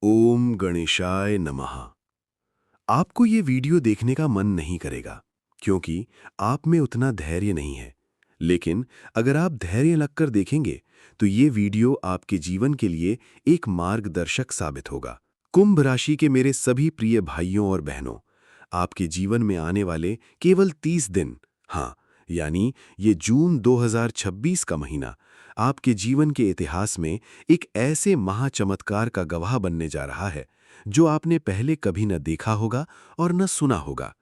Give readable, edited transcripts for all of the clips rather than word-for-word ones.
ओम गणेशाय नमः। आपको ये वीडियो देखने का मन नहीं करेगा क्योंकि आप में उतना धैर्य नहीं है। लेकिन अगर आप धैर्य लगकर देखेंगे तो ये वीडियो आपके जीवन के लिए एक मार्गदर्शक साबित होगा। कुंभ राशि के मेरे सभी प्रिय भाइयों और बहनों, आपके जीवन में आने वाले केवल 30 दिन, हाँ, यानी ये जून 2026 का महीना आपके जीवन के इतिहास में एक ऐसे महाचमत्कार का गवाह बनने जा रहा है जो आपने पहले कभी न देखा होगा और न सुना होगा।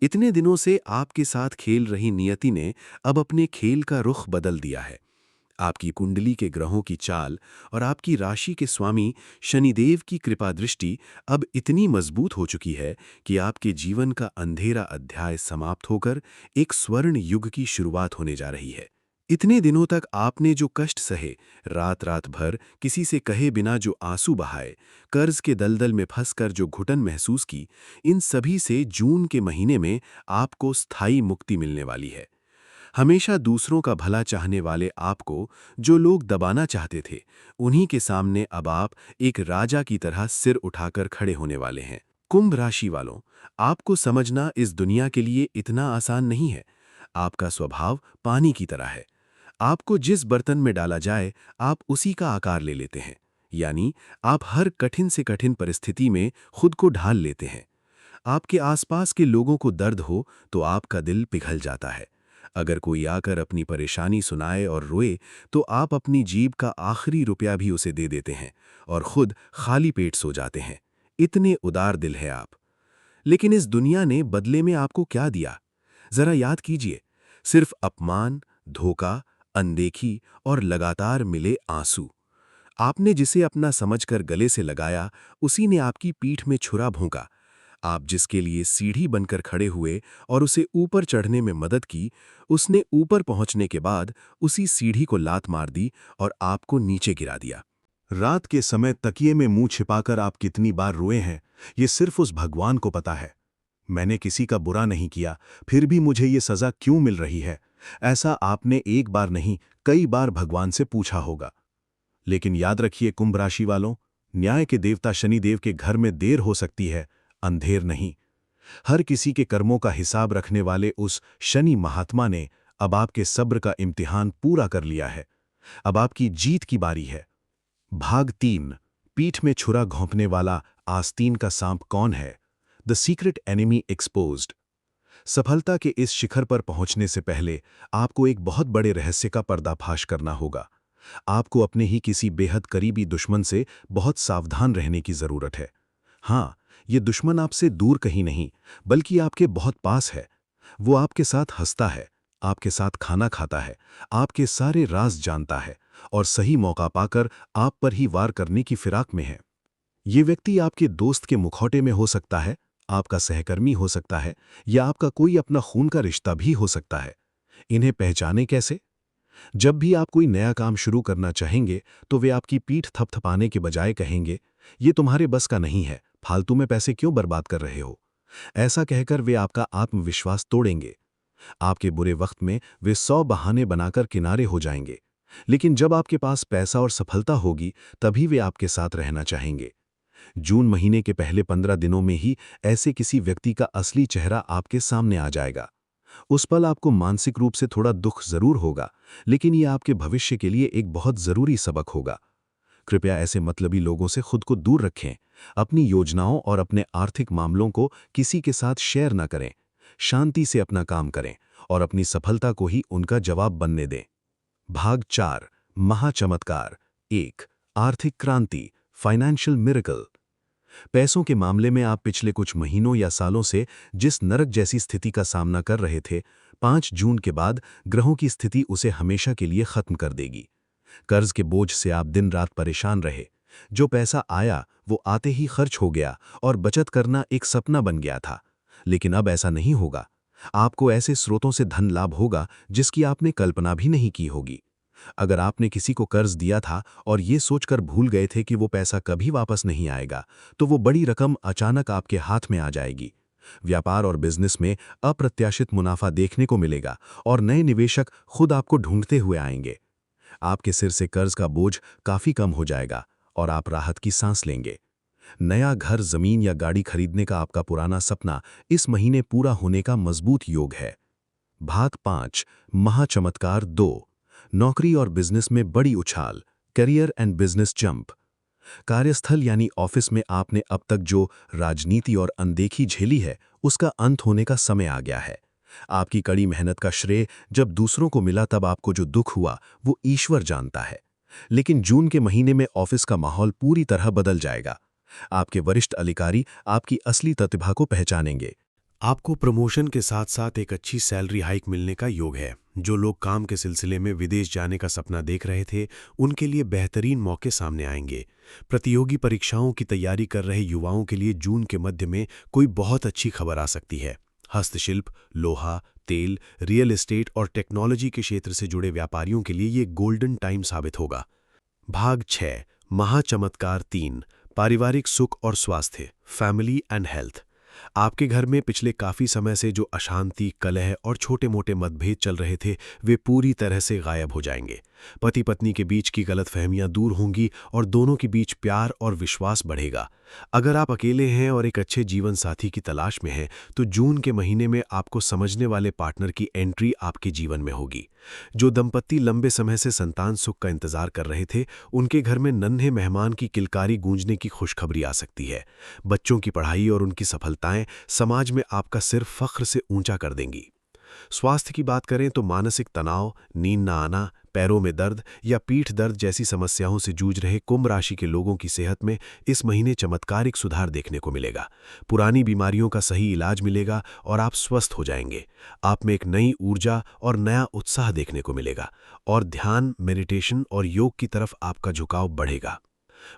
इतने दिनों से आपके साथ खेल रही नियति ने अब अपने खेल का रुख बदल दिया है। आपकी कुंडली के ग्रहों की चाल और आपकी राशि के स्वामी शनिदेव की कृपा दृष्टि अब इतनी मजबूत हो चुकी है कि आपके जीवन का अंधेरा अध्याय समाप्त होकर एक स्वर्ण युग की शुरुआत होने जा रही है। इतने दिनों तक आपने जो कष्ट सहे, रात रात भर किसी से कहे बिना जो आंसू बहाए, कर्ज के दलदल में फंसकर जो घुटन महसूस की, इन सभी से जून के महीने में आपको स्थायी मुक्ति मिलने वाली है। हमेशा दूसरों का भला चाहने वाले आपको जो लोग दबाना चाहते थे, उन्हीं के सामने अब आप एक राजा की तरह सिर उठाकर खड़े होने वाले हैं। कुंभ राशि वालों, आपको समझना इस दुनिया के लिए इतना आसान नहीं है। आपका स्वभाव पानी की तरह है। आपको जिस बर्तन में डाला जाए, आप उसी का आकार ले लेते हैं। यानी आप हर कठिन से कठिन परिस्थिति में खुद को ढाल लेते हैं। आपके आसपास के लोगों को दर्द हो तो आपका दिल पिघल जाता है। अगर कोई आकर अपनी परेशानी सुनाए और रोए तो आप अपनी जेब का आखिरी रुपया भी उसे दे देते हैं और खुद खाली पेट सो जाते हैं। इतने उदार दिल है आप। लेकिन इस दुनिया ने बदले में आपको क्या दिया? जरा याद कीजिए। सिर्फ अपमान, धोखा, अनदेखी और लगातार मिले आंसू। आपने जिसे अपना समझकर गले से लगाया, उसी ने आपकी पीठ में छुरा भोंका। आप जिसके लिए सीढ़ी बनकर खड़े हुए और उसे ऊपर चढ़ने में मदद की, उसने ऊपर पहुंचने के बाद उसी सीढ़ी को लात मार दी और आपको नीचे गिरा दिया। रात के समय तकिए में मुंह छिपाकर आप कितनी बार रोए हैं, ये सिर्फ उस भगवान को पता है। मैंने किसी का बुरा नहीं किया, फिर भी मुझे ये सजा क्यों मिल रही है? ऐसा आपने एक बार नहीं, कई बार भगवान से पूछा होगा। लेकिन याद रखिए कुंभ राशि वालों, न्याय के देवता शनिदेव के घर में देर हो सकती है, अंधेर नहीं। हर किसी के कर्मों का हिसाब रखने वाले उस शनि महात्मा ने अब आपके सब्र का इम्तिहान पूरा कर लिया है। अब आपकी जीत की बारी है। भाग 3, पीठ में छुरा घोंपने वाला आस्तीन का सांप कौन है? The secret enemy exposed. सफलता के इस शिखर पर पहुंचने से पहले आपको एक बहुत बड़े रहस्य का पर्दाफाश करना होगा। आपको अपने ही किसी बेहद करीबी दुश्मन से बहुत सावधान रहने की जरूरत है। हाँ, ये दुश्मन आपसे दूर कहीं नहीं, बल्कि आपके बहुत पास है। वो आपके साथ हंसता है, आपके साथ खाना खाता है, आपके सारे राज जानता है और सही मौका पाकर आप पर ही वार करने की फिराक में है। ये व्यक्ति आपके दोस्त के मुखौटे में हो सकता है, आपका सहकर्मी हो सकता है, या आपका कोई अपना खून का रिश्ता भी हो सकता है। इन्हें पहचाने कैसे? जब भी आप कोई नया काम शुरू करना चाहेंगे तो वे आपकी पीठ थपथपाने के बजाय कहेंगे, ये तुम्हारे बस का नहीं है, फालतू में पैसे क्यों बर्बाद कर रहे हो? ऐसा कहकर वे आपका आत्मविश्वास तोड़ेंगे। आपके बुरे वक्त में वे 100 बहाने बनाकर किनारे हो जाएंगे। लेकिन जब आपके पास पैसा और सफलता होगी, तभी वे आपके साथ रहना चाहेंगे। जून महीने के पहले 15 दिनों में ही ऐसे किसी व्यक्ति का असली चेहरा आपके सामने आ जाएगा। उस पल आपको मानसिक रूप से थोड़ा दुख जरूर होगा, लेकिन ये आपके भविष्य के लिए एक बहुत जरूरी सबक होगा। कृपया ऐसे मतलबी लोगों से खुद को दूर रखें। अपनी योजनाओं और अपने आर्थिक मामलों को किसी के साथ शेयर न करें। शांति से अपना काम करें और अपनी सफलता को ही उनका जवाब बनने दें। भाग 4, महाचमत्कार 1, आर्थिक क्रांति, फाइनेंशियल मिरेकल। पैसों के मामले में आप पिछले कुछ महीनों या सालों से जिस नरक जैसी स्थिति का सामना कर रहे थे, 5 जून के बाद ग्रहों की स्थिति उसे हमेशा के लिए खत्म कर देगी। कर्ज के बोझ से आप दिन रात परेशान रहे। जो पैसा आया वो आते ही खर्च हो गया और बचत करना एक सपना बन गया था। लेकिन अब ऐसा नहीं होगा। आपको ऐसे स्रोतों से धन लाभ होगा जिसकी आपने कल्पना भी नहीं की होगी। अगर आपने किसी को कर्ज दिया था और ये सोचकर भूल गए थे कि वो पैसा कभी वापस नहीं आएगा, तो वो बड़ी रकम अचानक आपके हाथ में आ जाएगी। व्यापार और बिजनेस में अप्रत्याशित मुनाफा देखने को मिलेगा और नए निवेशक खुद आपको ढूंढते हुए आएंगे। आपके सिर से कर्ज का बोझ काफी कम हो जाएगा और आप राहत की सांस लेंगे। नया घर, जमीन या गाड़ी खरीदने का आपका पुराना सपना इस महीने पूरा होने का मजबूत योग है। भाग 5, महाचमत्कार 2, नौकरी और बिजनेस में बड़ी उछाल, करियर एंड बिजनेस जंप। कार्यस्थल यानी ऑफिस में आपने अब तक जो राजनीति और अनदेखी झेली है, उसका अंत होने का समय आ गया है। आपकी कड़ी मेहनत का श्रेय जब दूसरों को मिला तब आपको जो दुख हुआ वो ईश्वर जानता है। लेकिन जून के महीने में ऑफिस का माहौल पूरी तरह बदल जाएगा। आपके वरिष्ठ अधिकारी आपकी असली प्रतिभा को पहचानेंगे। आपको प्रमोशन के साथ साथ एक अच्छी सैलरी हाइक मिलने का योग है। जो लोग काम के सिलसिले में विदेश जाने का सपना देख रहे थे, उनके लिए बेहतरीन मौके सामने आएंगे। प्रतियोगी परीक्षाओं की तैयारी कर रहे युवाओं के लिए जून के मध्य में कोई बहुत अच्छी खबर आ सकती है। हस्तशिल्प, लोहा, तेल, रियल एस्टेट और टेक्नोलॉजी के क्षेत्र से जुड़े व्यापारियों के लिए ये गोल्डन टाइम साबित होगा। भाग 6, महाचमत्कार 3, पारिवारिक सुख और स्वास्थ्य, फैमिली एंड हेल्थ। आपके घर में पिछले काफी समय से जो अशांति, कलह और छोटे-मोटे मतभेद चल रहे थे, वे पूरी तरह से गायब हो जाएंगे। पति पत्नी के बीच की गलतफहमियां दूर होंगी और दोनों के बीच प्यार और विश्वास बढ़ेगा। अगर आप अकेले हैं और एक अच्छे जीवन साथी की तलाश में हैं, तो जून के महीने में आपको समझने वाले पार्टनर की एंट्री आपके जीवन में होगी। जो दंपत्ति लंबे समय से संतान सुख का इंतजार कर रहे थे, उनके घर में नन्हे मेहमान की किलकारी गूंजने की खुशखबरी आ सकती है। बच्चों की पढ़ाई और उनकी सफलताएं समाज में आपका सिर फख्र से ऊंचा कर देंगी। स्वास्थ्य की बात करें तो मानसिक तनाव, नींद न आना, पैरों में दर्द या पीठ दर्द जैसी समस्याओं से जूझ रहे कुंभ राशि के लोगों की सेहत में इस महीने चमत्कारिक सुधार देखने को मिलेगा। पुरानी बीमारियों का सही इलाज मिलेगा और आप स्वस्थ हो जाएंगे। आप में एक नई ऊर्जा और नया उत्साह देखने को मिलेगा और ध्यान, मेडिटेशन और योग की तरफ आपका झुकाव बढ़ेगा।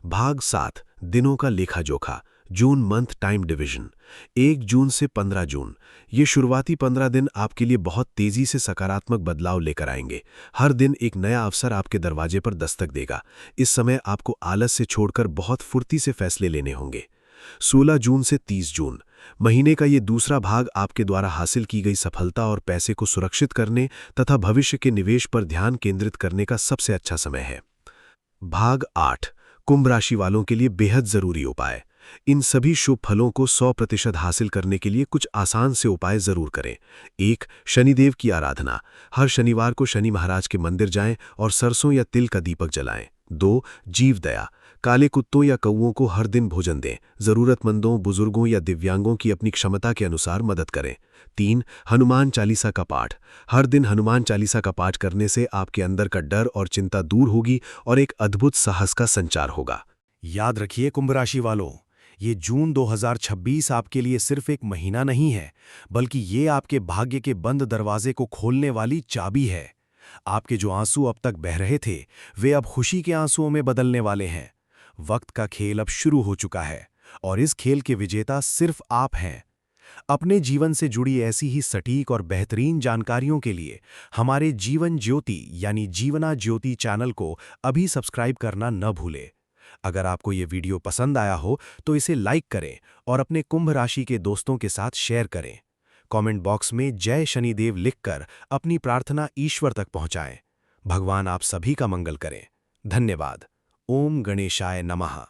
भाग 7, दिनों का लेखा जोखा, जून मंथ टाइम डिवीजन। 1 जून से 15 जून, ये शुरुआती 15 दिन आपके लिए बहुत तेजी से सकारात्मक बदलाव लेकर आएंगे। हर दिन एक नया अवसर आपके दरवाजे पर दस्तक देगा। इस समय आपको आलस से छोड़कर बहुत फुर्ती से फैसले लेने होंगे। 16 जून से 30 जून, महीने का ये दूसरा भाग आपके द्वारा हासिल की गई सफलता और पैसे को सुरक्षित करने तथा भविष्य के निवेश पर ध्यान केंद्रित करने का सबसे अच्छा समय है। भाग 8, कुंभ राशि वालों के लिए बेहद जरूरी उपाय। इन सभी शुभ फलों को 100% हासिल करने के लिए कुछ आसान से उपाय जरूर करें। 1, शनिदेव की आराधना। हर शनिवार को शनि महाराज के मंदिर जाएं और सरसों या तिल का दीपक जलाएं। 2, जीव दया। काले कुत्तों या कौओं को हर दिन भोजन दें। जरूरतमंदों, बुजुर्गों या दिव्यांगों की अपनी क्षमता के अनुसार मदद करें। 3, हनुमान चालीसा का पाठ। हर दिन हनुमान चालीसा का पाठ करने से आपके अंदर का डर और चिंता दूर होगी और एक अद्भुत साहस का संचार होगा। याद रखिए कुंभ राशि वालों, ये जून 2026 आपके लिए सिर्फ एक महीना नहीं है, बल्कि ये आपके भाग्य के बंद दरवाजे को खोलने वाली चाबी है। आपके जो आंसू अब तक बह रहे थे, वे अब खुशी के आंसुओं में बदलने वाले हैं। वक्त का खेल अब शुरू हो चुका है और इस खेल के विजेता सिर्फ आप हैं। अपने जीवन से जुड़ी ऐसी ही सटीक और बेहतरीन जानकारियों के लिए हमारे जीवन ज्योति यानी जीवना ज्योति चैनल को अभी सब्सक्राइब करना न भूलें। अगर आपको ये वीडियो पसंद आया हो तो इसे लाइक करें और अपने कुंभ राशि के दोस्तों के साथ शेयर करें। कमेंट बॉक्स में जय शनिदेव लिखकर अपनी प्रार्थना ईश्वर तक पहुंचाएं। भगवान आप सभी का मंगल करें। धन्यवाद। ओम गणेशाय नमः।